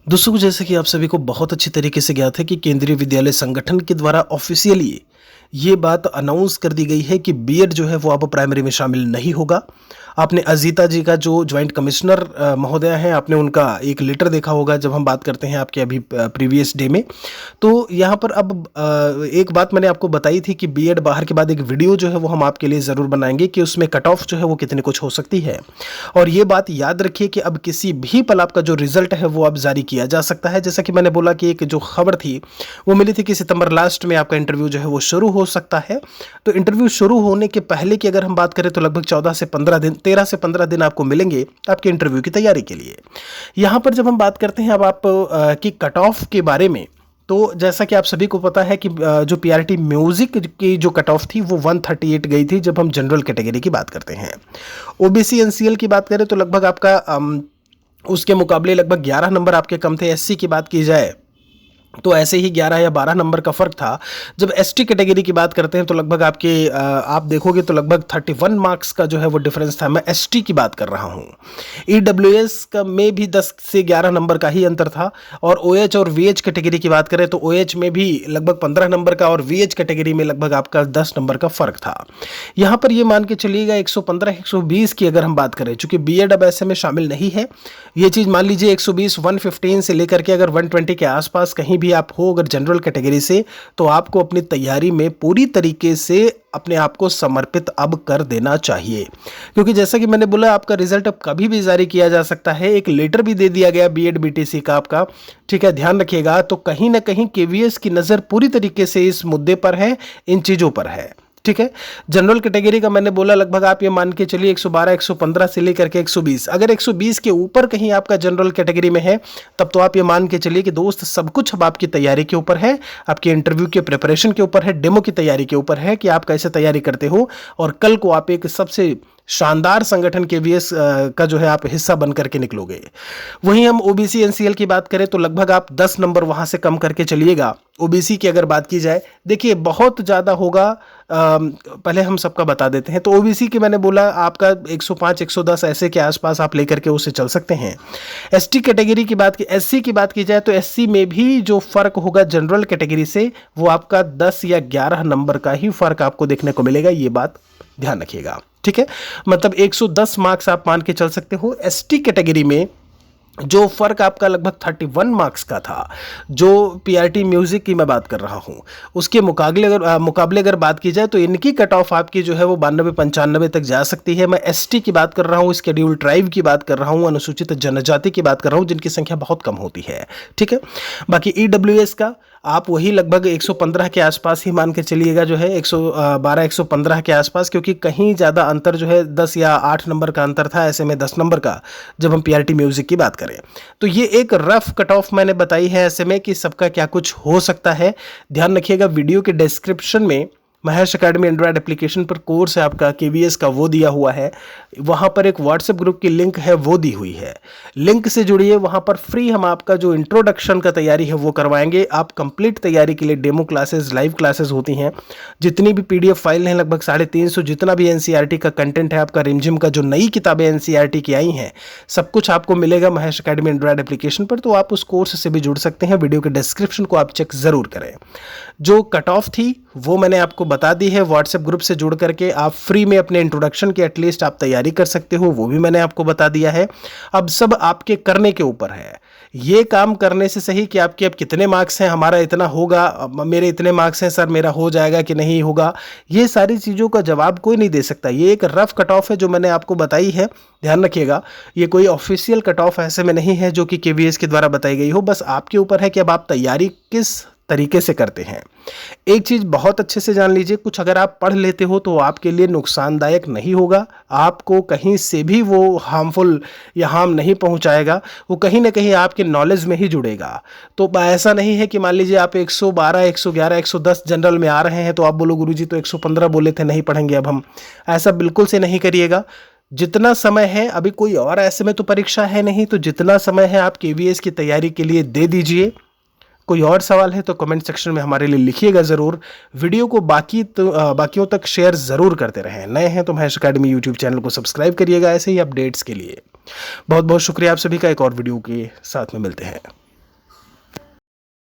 दोस्तों, जैसे कि आप सभी को बहुत अच्छी तरीके से ज्ञात है कि केंद्रीय विद्यालय संगठन के द्वारा ऑफिशियली ये बात अनाउंस कर दी गई है कि बीएड जो है वो अब प्राइमरी में शामिल नहीं होगा। आपने अजीता जी का जो जॉइंट कमिश्नर महोदय हैं, आपने उनका एक लेटर देखा होगा जब हम बात करते हैं आपके अभी प्रीवियस डे में। तो यहाँ पर अब एक बात मैंने आपको बताई थी कि बीएड बाहर के बाद एक वीडियो जो है वो हम आपके लिए ज़रूर बनाएंगे कि उसमें कट ऑफ जो है वो कितने कुछ हो सकती है। और ये बात याद रखिए कि अब किसी भी पल आपका जो रिजल्ट है वो अब जारी किया जा सकता है। जैसा कि मैंने बोला कि एक जो खबर थी वो मिली थी कि सितंबर लास्ट में आपका इंटरव्यू जो है वो शुरू हो सकता है। तो इंटरव्यू शुरू होने के पहले की अगर हम बात करें तो लगभग 14 से 15 दिन 13 से 15 दिन आपको मिलेंगे आपके इंटरव्यू की तैयारी के लिए। यहाँ पर जब हम बात करते हैं अब आप की कट ऑफ के बारे में, तो जैसा कि आप सभी को पता है कि जो पीआरटी म्यूजिक की जो कट ऑफ थी वो 138 गई थी जब हम जनरल कैटेगरी की बात करते हैं। ओबीसी एनसीएल की बात करें तो लगभग आपका उसके मुकाबले लगभग 11 नंबर आपके कम थे। एससी की बात की जाए तो ऐसे ही 11 या 12 नंबर का फर्क था। जब एसटी कैटेगरी की बात करते हैं तो लगभग आपके आप देखोगे तो लगभग 31 मार्क्स का जो है वो डिफरेंस था। मैं एसटी की बात कर रहा हूँ। ईडब्ल्यूएस का में भी 10 से 11 नंबर का ही अंतर था। और ओएच और वीएच कैटेगरी की बात करें तो ओएच में भी लगभग 15 नंबर का और वीएच कैटेगरी में लगभग आपका 10 नंबर का फर्क था। यहाँ पर ये मान के चलिएगा 115 120 की अगर हम बात करें, चूंकि बीएड अब ऐसे में शामिल नहीं है, ये चीज़ मान लीजिए 120 115 से लेकर के अगर 120 के आसपास कहीं भी आप हो अगर जनरल कैटेगरी से, तो आपको अपनी तैयारी में पूरी तरीके से अपने आप को समर्पित अब कर देना चाहिए। क्योंकि जैसा कि मैंने बोला आपका रिजल्ट अब कभी भी जारी किया जा सकता है। एक लेटर भी दे दिया गया बीएड बीटीसी का आपका, ठीक है, ध्यान रखिएगा। तो कहीं ना कहीं केवीएस की नज़र पूरी तरीके से इस मुद्दे पर है, इन चीज़ों पर है, ठीक है। जनरल कैटेगरी का मैंने बोला लगभग आप ये मान के चलिए 112 115 से लेकर के 120। अगर 120 के ऊपर कहीं आपका जनरल कैटेगरी में है तब तो आप ये मान के चलिए कि दोस्त सब कुछ अब आपकी तैयारी के ऊपर है, आपके इंटरव्यू के प्रिपरेशन के ऊपर है, डेमो की तैयारी के ऊपर है कि आप कैसे तैयारी करते हो और कल को आप एक सबसे शानदार संगठन केवीएस का जो है आप हिस्सा बन करके निकलोगे। वहीं हम ओबीसी एनसीएल की बात करें तो लगभग आप 10 नंबर वहां से कम करके चलिएगा। ओबीसी की अगर बात की जाए, देखिए बहुत ज़्यादा होगा, पहले हम सबका बता देते हैं। तो ओबीसी की मैंने बोला आपका 105 110 ऐसे के आसपास आप लेकर के उससे चल सकते हैं। एसटी कैटेगरी की बात की एससी की बात की जाए तो एससी में भी जो फर्क होगा जनरल कैटेगरी से वो आपका 10 या 11 नंबर का ही फर्क आपको देखने को मिलेगा। ये बात ध्यान रखिएगा, ठीक है। मतलब 110 मार्क्स आप मान के चल सकते हो। एसटी कैटेगरी में जो फर्क आपका लगभग 31 मार्क्स का था, जो पीआरटी म्यूजिक की मैं बात कर रहा हूं, उसके मुकाबले अगर बात की जाए तो इनकी कट ऑफ आपकी जो है वो 92 95 तक जा सकती है। मैं एसटी की बात कर रहा हूं, शेड्यूल ट्राइब की बात कर रहा हूं, अनुसूचित जनजाति की बात कर रहा हूं, जिनकी संख्या बहुत कम होती है, ठीक है। बाकी ईडब्ल्यूएस का आप वही लगभग 115 के आसपास ही मान के चलिएगा, जो है 112 115 के आसपास, क्योंकि कहीं ज़्यादा अंतर जो है 10 या 8 नंबर का अंतर था, ऐसे में 10 नंबर का जब हम पीआरटी म्यूजिक की बात करें। तो ये एक रफ कट ऑफ मैंने बताई है ऐसे में कि सबका क्या कुछ हो सकता है। ध्यान रखिएगा, वीडियो के डिस्क्रिप्शन में महेश अकेडमी एंड्रॉयड एप्लीकेशन पर कोर्स है आपका केवीएस का, वो दिया हुआ है। वहाँ पर एक व्हाट्सएप ग्रुप की लिंक है, वो दी हुई है। लिंक से जुड़िए, वहाँ पर फ्री हम आपका जो इंट्रोडक्शन का तैयारी है वो करवाएंगे। आप कंप्लीट तैयारी के लिए डेमो क्लासेस, लाइव क्लासेस होती हैं। जितनी भी पीडीएफ फाइल हैं लगभग 350, जितना भी एनसीईआरटी का कंटेंट है आपका, रिमझिम का जो नई किताबें एनसीईआरटी की आई हैं, सब कुछ आपको मिलेगा महेश अकेडमी एंड्रॉयड एप्लीकेशन पर। तो आप उस कोर्स से भी जुड़ सकते हैं। वीडियो के डिस्क्रिप्शन को आप चेक ज़रूर करें। जो कट ऑफ थी वो मैंने आपको बता दी है। व्हाट्सएप ग्रुप से जुड़ करके आप फ्री में अपने इंट्रोडक्शन की एटलीस्ट आप तैयारी कर सकते हो, वो भी मैंने आपको बता दिया है। अब सब आपके करने के ऊपर है। ये काम करने से सही कि आपके अब कितने मार्क्स हैं, हमारा इतना होगा, मेरे इतने मार्क्स हैं सर, मेरा हो जाएगा कि नहीं होगा, ये सारी चीज़ों का जवाब कोई नहीं दे सकता। ये एक रफ कट ऑफ है जो मैंने आपको बताई है, ध्यान रखिएगा। ये कोई ऑफिशियल कट ऑफ ऐसे में नहीं है जो कि केवीएस के द्वारा बताई गई हो। बस आपके ऊपर है कि अब आप तैयारी किस तरीके से करते हैं। एक चीज़ बहुत अच्छे से जान लीजिए, कुछ अगर आप पढ़ लेते हो तो आपके लिए नुकसानदायक नहीं होगा, आपको कहीं से भी वो हार्मफुल या हार्म नहीं पहुंचाएगा, वो कहीं ना कहीं आपके नॉलेज में ही जुड़ेगा। तो ऐसा नहीं है कि मान लीजिए आप 112 111 110 जनरल में आ रहे हैं तो आप बोलो गुरुजी तो 115 बोले थे, नहीं पढ़ेंगे अब हम। ऐसा बिल्कुल से नहीं करिएगा। जितना समय है, अभी कोई और ऐसे में तो परीक्षा है नहीं, तो जितना समय है आप केवीएस की तैयारी के लिए दे दीजिए। कोई और सवाल है तो कमेंट सेक्शन में हमारे लिए लिखिएगा ज़रूर। वीडियो को बाकियों तक शेयर ज़रूर करते रहें। नए हैं तो महेश अकेडमी यूट्यूब चैनल को सब्सक्राइब करिएगा ऐसे ही अपडेट्स के लिए। बहुत बहुत शुक्रिया आप सभी का। एक और वीडियो के साथ में मिलते हैं।